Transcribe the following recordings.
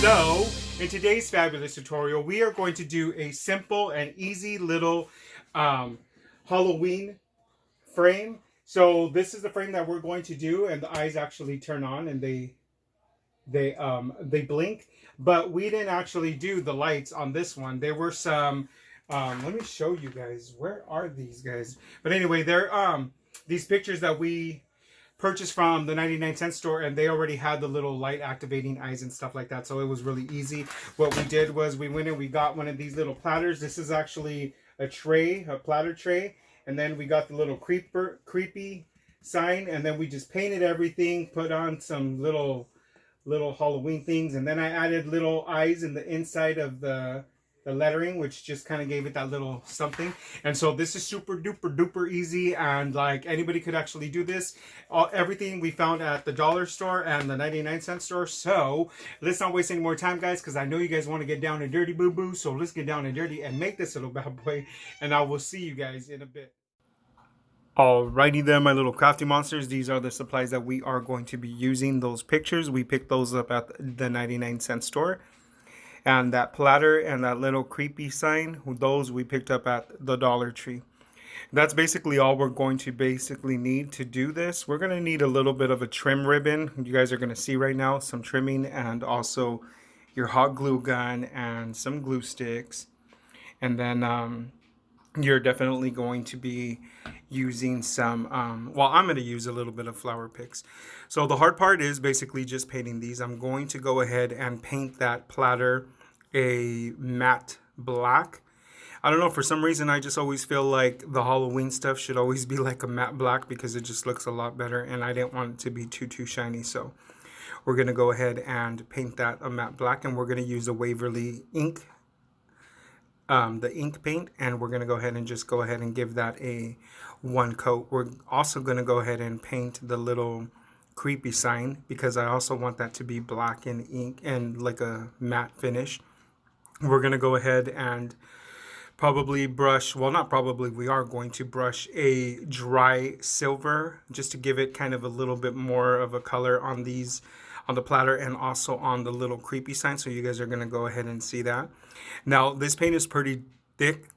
So, in today's fabulous tutorial, we are going to do a simple and easy little Halloween frame. So this is the frame that we're going to do, and the eyes actually turn on and they blink. But we didn't actually do the lights on this one. There were some. Let me show you guys. Where are these guys? But anyway, they're these pictures that we purchased from the 99-cent store, and they already had the little light activating eyes and stuff like that, so it was really easy. What we did was we went and we got one of these little platters. This is actually a tray, a platter tray, and then we got the little creepy sign, and then we just painted everything, put on some little Halloween things, and then I added little eyes in the inside of the lettering, which just kind of gave it that little something. And so this is super duper easy, and like anybody could actually do this. Everything we found at the dollar store and the 99-cent store. So let's not waste any more time, guys, because I know you guys want to get down and dirty, boo boo. So let's get down and dirty and make this little bad boy, and I will see you guys in a bit. Alrighty then, my little crafty monsters, these are the supplies that we are going to be using. Those pictures, we picked those up at the 99-cent store. And that platter and that little creepy sign, those we picked up at the Dollar Tree. That's basically all we're going to basically need to do this. We're going to need a little bit of a trim ribbon. You guys are going to see right now some trimming, and also your hot glue gun and some glue sticks. And then you're definitely going to be using some, well, I'm going to use a little bit of flower picks. So the hard part is basically just painting these. I'm going to go ahead and paint that platter a matte black. I don't know, for some reason I just always feel like the Halloween stuff should always be like a matte black because it just looks a lot better, and I didn't want it to be too shiny. So we're going to go ahead and paint that a matte black, and we're going to use a Waverly ink, the ink paint, and we're going to go ahead and give that a one coat. We're also going to go ahead and paint the little creepy sign because I also want that to be black in ink and like a matte finish. We're going to go ahead and probably brush, well, not probably, we are going to brush a dry silver just to give it kind of a little bit more of a color on these, on the platter, and also on the little creepy sign. So you guys are going to go ahead and see that. Now this paint is pretty thick,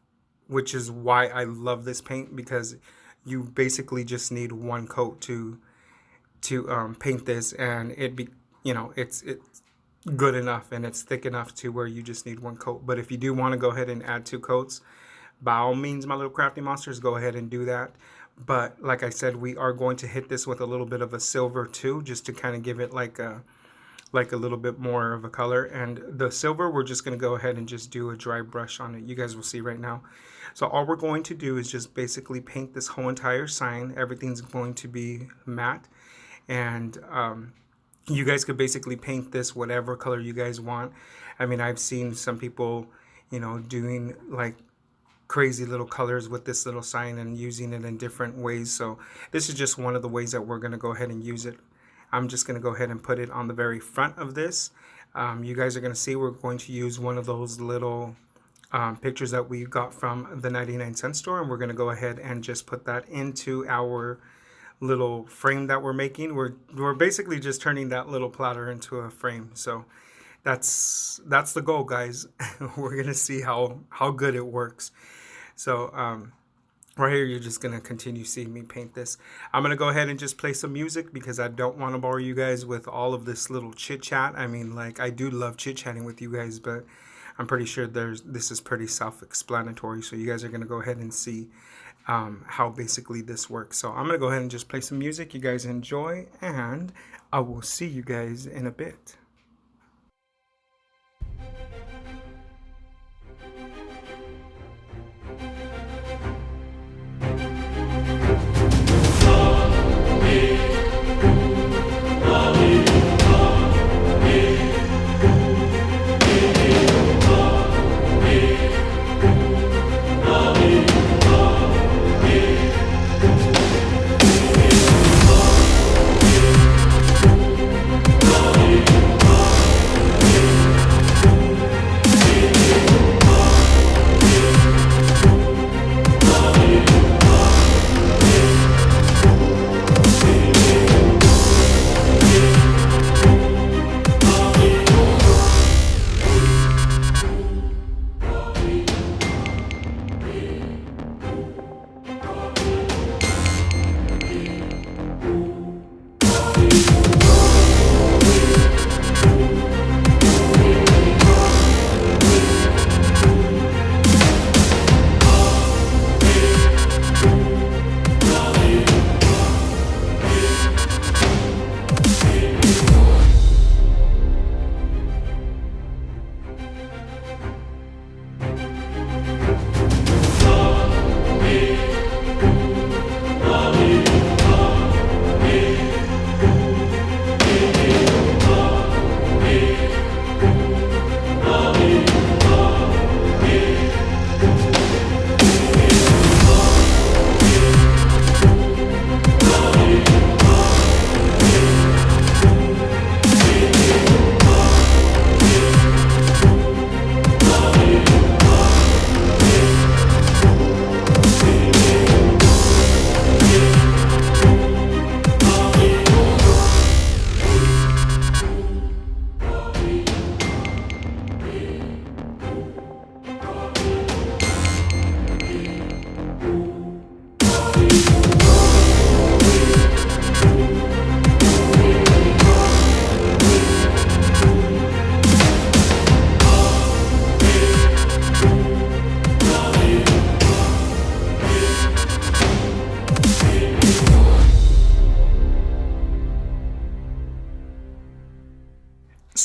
which is why I love this paint, because you basically just need one coat to paint this, and it's good enough, and it's thick enough to where you just need one coat. But if you do want to go ahead and add 2 coats, by all means, my little crafty monsters, go ahead and do that. But like I said, we are going to hit this with a little bit of a silver too, just to kind of give it like a little bit more of a color. And the silver, we're just going to go ahead and just do a dry brush on it. You guys will see right now. So all we're going to do is just basically paint this whole entire sign. Everything's going to be matte, and you guys could basically paint this whatever color you guys want. I mean, I've seen some people, doing like crazy little colors with this little sign and using it in different ways. So this is just one of the ways that we're going to go ahead and use it. I'm just going to go ahead and put it on the very front of this. You guys are going to see we're going to use one of those little pictures that we got from the 99-cent store, and we're going to go ahead and just put that into our little frame that we're making. We're basically just turning that little platter into a frame. So that's the goal, guys. We're gonna see how good it works. So right here, you're just gonna continue seeing me paint this. I'm gonna go ahead and just play some music because I don't want to bore you guys with all of this little chit chat. I mean, like, I do love chit chatting with you guys, but I'm pretty sure this is pretty self-explanatory. So you guys are gonna go ahead and see how basically this works. So I'm gonna go ahead and just play some music. You guys enjoy, and I will see you guys in a bit.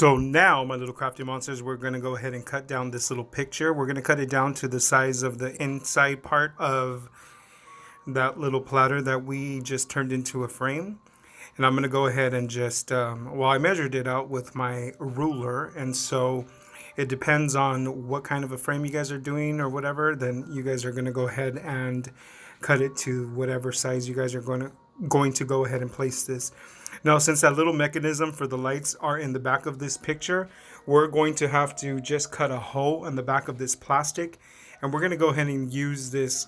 So now, my little crafty monsters, we're going to go ahead and cut down this little picture. We're going to cut it down to the size of the inside part of that little platter that we just turned into a frame. And I'm going to go ahead and just, well, I measured it out with my ruler. And so it depends on what kind of a frame you guys are doing or whatever. Then you guys are going to go ahead and cut it to whatever size you guys are going to go ahead and place this. Now, since that little mechanism for the lights are in the back of this picture, we're going to have to just cut a hole in the back of this plastic. And we're going to go ahead and use this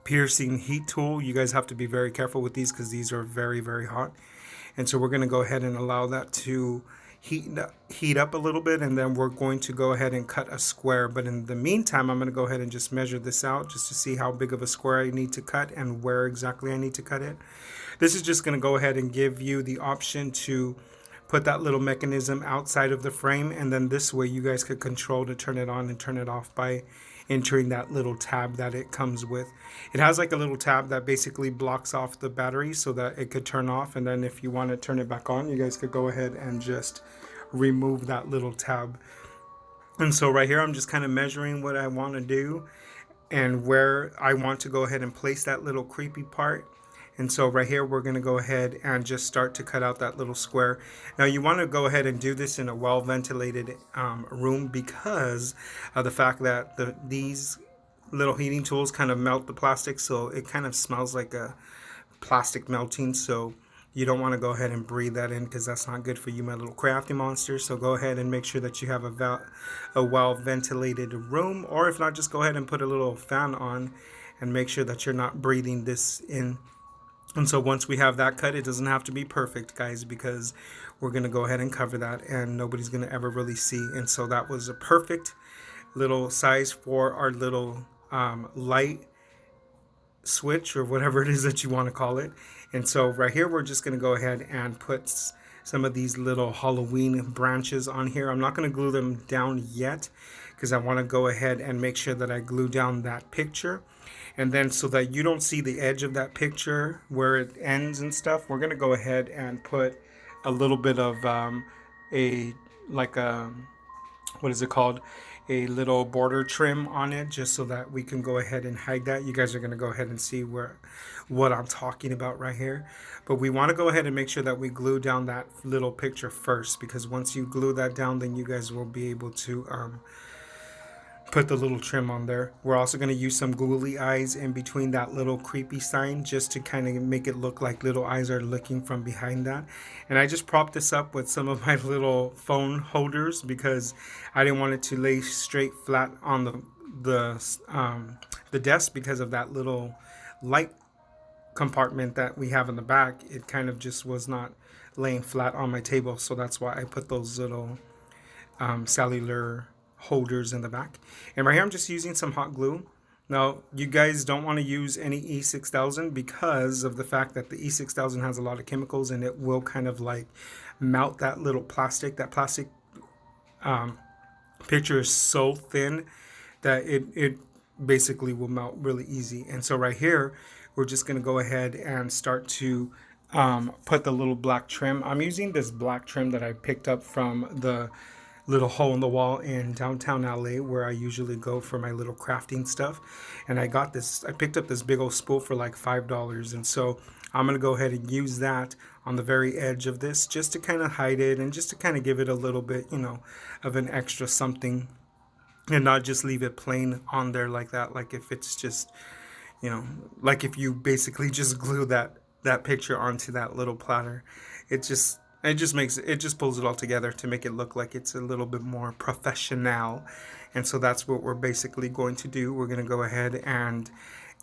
piercing heat tool. You guys have to be very careful with these because these are very, very hot. And so we're going to go ahead and allow that to heat up a little bit, and then we're going to go ahead and cut a square. But in the meantime, I'm going to go ahead and just measure this out just to see how big of a square I need to cut and where exactly I need to cut it. This is just going to go ahead and give you the option to put that little mechanism outside of the frame, and then this way you guys could control to turn it on and turn it off by entering that little tab that it comes with. It has like a little tab that basically blocks off the battery so that it could turn off, and then if you want to turn it back on, you guys could go ahead and just remove that little tab. And so right here I'm just kind of measuring what I want to do and where I want to go ahead and place that little creepy part. And so right here we're going to go ahead and just start to cut out that little square. Now you want to go ahead and do this in a well ventilated room because of the fact that these little heating tools kind of melt the plastic, so it kind of smells like a plastic melting. So you don't want to go ahead and breathe that in because that's not good for you, my little crafty monsters. So go ahead and make sure that you have a well ventilated room, or if not, just go ahead and put a little fan on and make sure that you're not breathing this in. And so once we have that cut, it doesn't have to be perfect, guys, because we're going to go ahead and cover that and nobody's going to ever really see. And so that was a perfect little size for our little light switch or whatever it is that you want to call it. And so right here, we're just going to go ahead and put some of these little Halloween branches on here. I'm not going to glue them down yet because I want to go ahead and make sure that I glue down that picture. And then so that you don't see the edge of that picture where it ends and stuff, we're going to go ahead and put a little bit of what is it called? A little border trim on it, just so that we can go ahead and hide that. You guys are going to go ahead and see what I'm talking about right here. But we want to go ahead and make sure that we glue down that little picture first, because once you glue that down, then you guys will be able to put the little trim on there. We're also going to use some googly eyes in between that little creepy sign just to kind of make it look like little eyes are looking from behind that. And I just propped this up with some of my little phone holders because I didn't want it to lay straight flat on the desk because of that little light compartment that we have in the back. It kind of just was not laying flat on my table, so that's why I put those little cellular holders in the back. And right here I'm just using some hot glue. Now you guys don't want to use any E6000 because of the fact that the E6000 has a lot of chemicals and it will kind of like melt that little plastic. That plastic picture is so thin that it basically will melt really easy. And so right here we're just going to go ahead and start to put the little black trim. I'm using this black trim that I picked up from the little hole in the wall in downtown LA where I usually go for my little crafting stuff. And I picked up this big old spool for like $5. And so I'm going to go ahead and use that on the very edge of this just to kind of hide it and just to kind of give it a little bit, you know, of an extra something, and not just leave it plain on there like that. Like if it's just, you know, like if you basically just glue that picture onto that little platter, it just pulls it all together to make it look like it's a little bit more professional. And so that's what we're basically going to do. We're going to go ahead and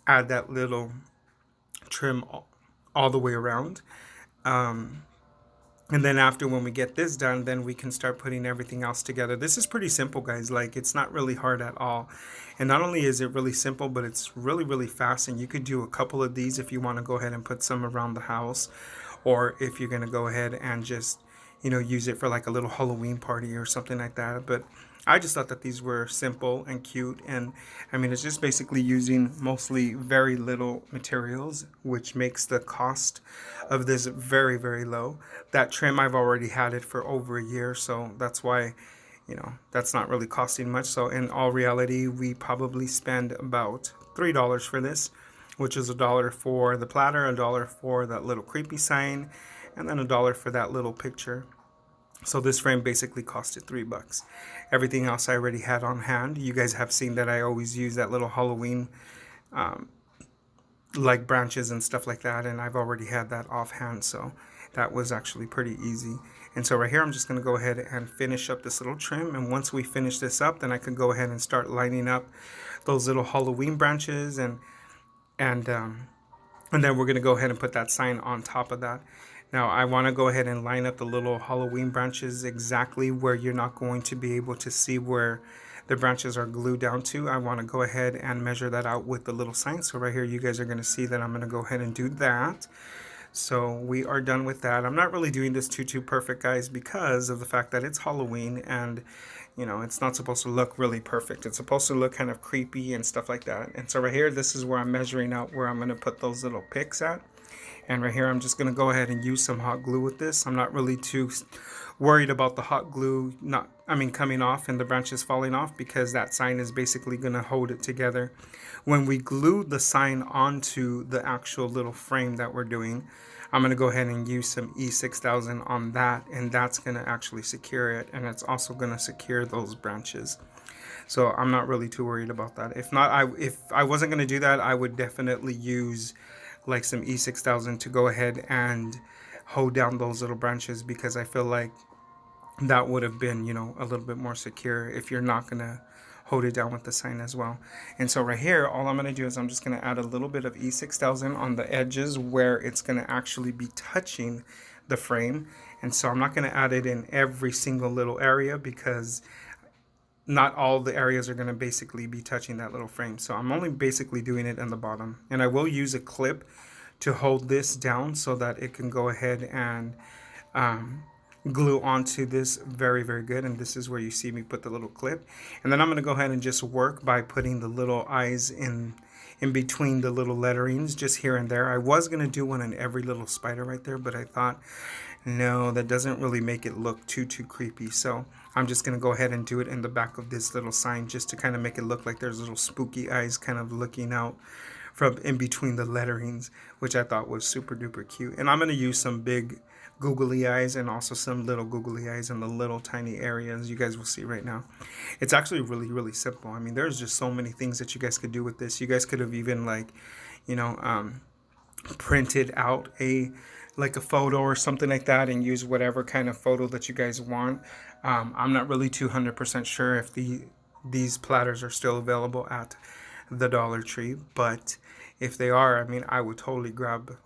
add that little trim all the way around. And then after, when we get this done, then we can start putting everything else together. This is pretty simple, guys. Like, it's not really hard at all. And not only is it really simple, but it's really, really fast. And you could do a couple of these if you want to go ahead and put some around the house. Or if you're going to go ahead and just, use it for like a little Halloween party or something like that. But I just thought that these were simple and cute. And I mean, it's just basically using mostly very little materials, which makes the cost of this very, very low. That trim, I've already had it for over a year. So that's why, that's not really costing much. So in all reality, we probably spend about $3 for this, which is $1 for the platter, $1 for that little creepy sign, and then $1 for that little picture. So this frame basically costed $3. Everything else I already had on hand. You guys have seen that I always use that little Halloween like branches and stuff like that, and I've already had that offhand, so that was actually pretty easy. And so right here I'm just going to go ahead and finish up this little trim, and once we finish this up, then I can go ahead and start lining up those little Halloween branches, and then we're going to go ahead and put that sign on top of that. Now I want to go ahead and line up the little Halloween branches exactly where you're not going to be able to see where the branches are glued down to. I want to go ahead and measure that out with the little sign. So right here you guys are going to see that I'm going to go ahead and do that. So we are done with that. I'm not really doing this too perfect, guys, because of the fact that it's Halloween, and it's not supposed to look really perfect. It's supposed to look kind of creepy and stuff like that. And so right here, this is where I'm measuring out where I'm going to put those little picks at. And right here, I'm just going to go ahead and use some hot glue with this. I'm not really too worried about the hot glue coming off and the branches falling off, because that sign is basically going to hold it together. When we glue the sign onto the actual little frame that we're doing, I'm going to go ahead and use some E6000 on that, and that's going to actually secure it, and it's also going to secure those branches. So I'm not really too worried about that. If I wasn't going to do that, I would definitely use like some E6000 to go ahead and hold down those little branches, because I feel like that would have been, a little bit more secure if you're not going to hold it down with the sign as well. And so right here, all I'm going to do is I'm just going to add a little bit of E6000 on the edges where it's going to actually be touching the frame. And so I'm not going to add it in every single little area, because not all the areas are going to basically be touching that little frame. So I'm only basically doing it in the bottom. And I will use a clip to hold this down so that it can go ahead and glue onto this very, very good. And this is where you see me put the little clip. And then I'm going to go ahead and just work by putting the little eyes in between the little letterings just here and there. I was going to do one in every little spider right there, but I thought, no, that doesn't really make it look too creepy. So I'm just going to go ahead and do it in the back of this little sign, just to kind of make it look like there's little spooky eyes kind of looking out from in between the letterings, which I thought was super duper cute. And I'm going to use some big googly eyes and also some little googly eyes in the little tiny areas you guys will see right now. It's actually really simple. I mean, there's just so many things that you guys could do with this. You guys could have even printed out a photo or something like that and use whatever kind of photo that you guys want. I'm not really 200% sure if these platters are still available at the Dollar Tree, but if they are, I mean, I would totally grab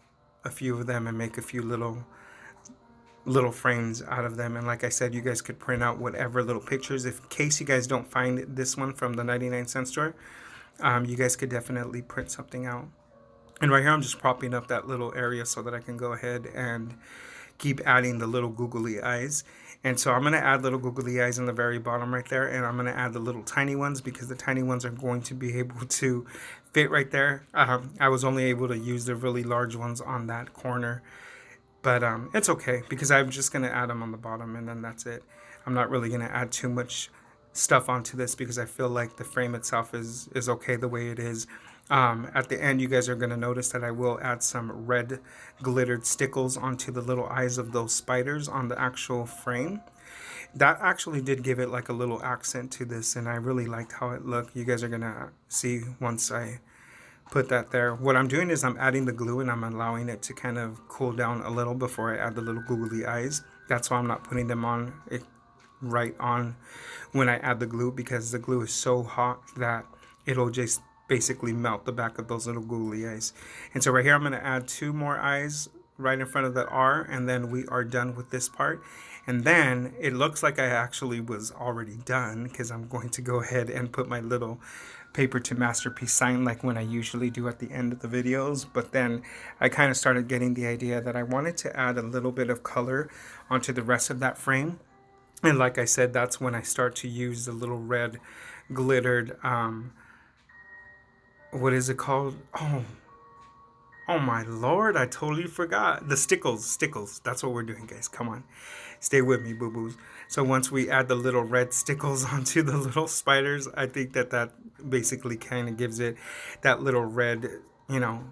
a few of them and make a few little frames out of them. And like I said, you guys could print out whatever little pictures. If in case you guys don't find this one from the 99-cent store, you guys could definitely print something out. And right here, I'm just propping up that little area so that I can go ahead and keep adding the little googly eyes. And so I'm going to add little googly eyes in the very bottom right there. And I'm going to add the little tiny ones, because the tiny ones are going to be able to fit right there. I was only able to use the really large ones on that corner. But it's okay, because I'm just going to add them on the bottom, and then that's it. I'm not really going to add too much stuff onto this, because I feel like the frame itself is okay the way it is. At the end, you guys are going to notice that I will add some red glittered stickles onto the little eyes of those spiders on the actual frame. That actually did give it like a little accent to this, and I really liked how it looked. You guys are going to see once I put that there. What I'm doing is I'm adding the glue, and I'm allowing it to kind of cool down a little before I add the little googly eyes. That's why I'm not putting them on right on when I add the glue, because the glue is so hot that it'll just basically melt the back of those little googly eyes. And so right here, I'm going to add 2 more eyes right in front of the R, and then we are done with this part. And then it looks like I actually was already done, because I'm going to go ahead and put my little Paper to Masterpiece sign like when I usually do at the end of the videos, but then I kind of started getting the idea that I wanted to add a little bit of color onto the rest of that frame. And like I said, that's when I start to use the little red glittered, what is it called? Oh my lord, I totally forgot. The stickles, that's what we're doing, guys. Come on, stay with me, boo-boos. So once we add the little red stickles onto the little spiders, I think that basically kind of gives it that little red, you know,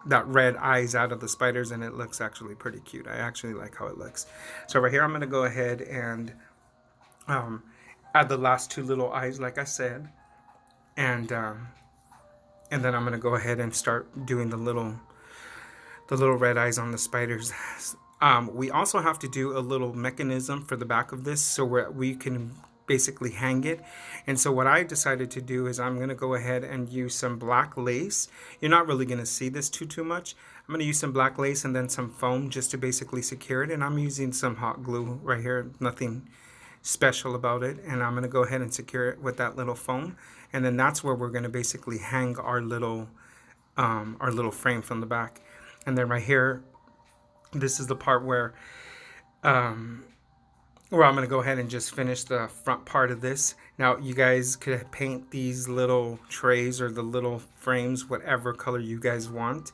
that red eyes out of the spiders, and it looks actually pretty cute. I actually like how it looks. So right here, I'm going to go ahead and add the last two little eyes, like I said, and then I'm going to go ahead and start doing the little red eyes on the spiders. We also have to do a little mechanism for the back of this so we can basically hang it. And so what I decided to do is I'm going to go ahead and use some black lace. You're not really going to see this too much. I'm going to use some black lace and then some foam just to basically secure it. And I'm using some hot glue right here. Nothing special about it. And I'm going to go ahead and secure it with that little foam. And then that's where we're going to basically hang our little frame from the back. And then right here, this is the part where I'm going to go ahead and just finish the front part of this. Now, you guys could paint these little trays or the little frames whatever color you guys want.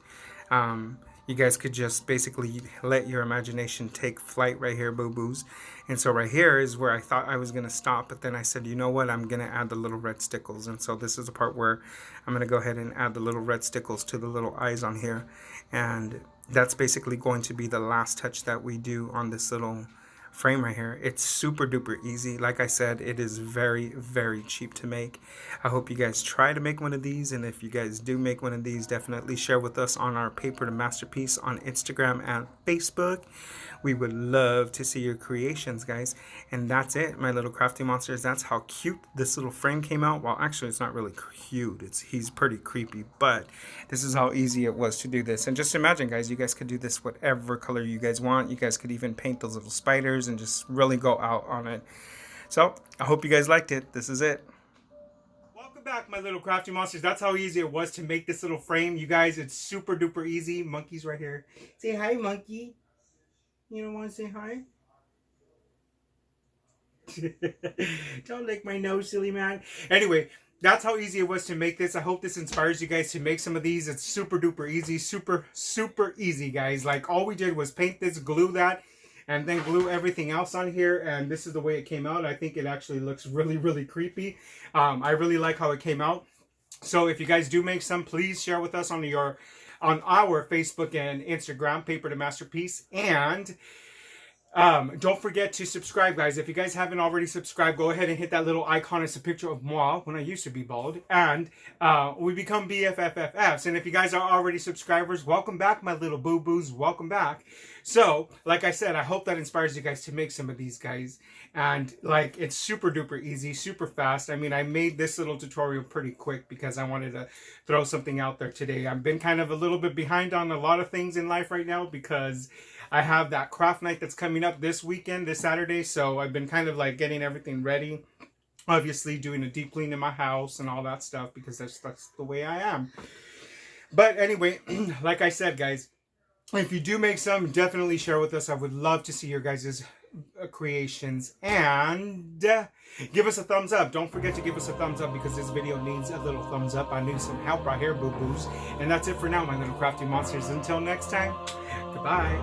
You guys could just basically let your imagination take flight right here, boo-boos. And so right here is where I thought I was going to stop, but then I said, you know what, I'm going to add the little red stickles. And so this is the part where I'm going to go ahead and add the little red stickles to the little eyes on here. And that's basically going to be the last touch that we do on this little frame right here. It's super duper easy. Like I said, it is very, very cheap to make. I hope you guys try to make one of these, and if you guys do make one of these, definitely share with us on our Paper to Masterpiece on Instagram and Facebook. We would love to see your creations, guys. And that's it, my little crafty monsters. That's how cute this little frame came out. Well, actually, it's not really cute. He's pretty creepy, but this is how easy it was to do this. And just imagine, guys, you guys could do this whatever color you guys want. You guys could even paint those little spiders and just really go out on it. So I hope you guys liked it. This is it. Welcome back, my little crafty monsters. That's how easy it was to make this little frame, you guys. It's super duper easy. Monkey's right here. Say hi, monkey. You don't want to say hi? Don't lick my nose, silly man. Anyway, that's how easy it was to make this. I hope this inspires you guys to make some of these. It's super duper easy. Super easy, guys. Like, all we did was paint this, glue that, and then glue everything else on here. And this is the way it came out. I think it actually looks really, really creepy. I really like how it came out. So if you guys do make some, please share with us on our Facebook and Instagram, Paper to Masterpiece. And don't forget to subscribe, guys. If you guys haven't already subscribed, go ahead and hit that little icon. It's a picture of moi when I used to be bald. And we become BFFFs. And if you guys are already subscribers, welcome back, my little boo-boos. Welcome back. So, like I said, I hope that inspires you guys to make some of these, guys. And, like, it's super duper easy, super fast. I mean, I made this little tutorial pretty quick because I wanted to throw something out there today. I've been kind of a little bit behind on a lot of things in life right now because I have that craft night that's coming up this weekend, this Saturday. So I've been kind of like getting everything ready. Obviously doing a deep clean in my house and all that stuff because that's the way I am. But anyway, like I said, guys, if you do make some, definitely share with us. I would love to see your guys' creations. And give us a thumbs up. Don't forget to give us a thumbs up because this video needs a little thumbs up. I need some help right here, boo-boos. And that's it for now, my little crafty monsters. Until next time, goodbye.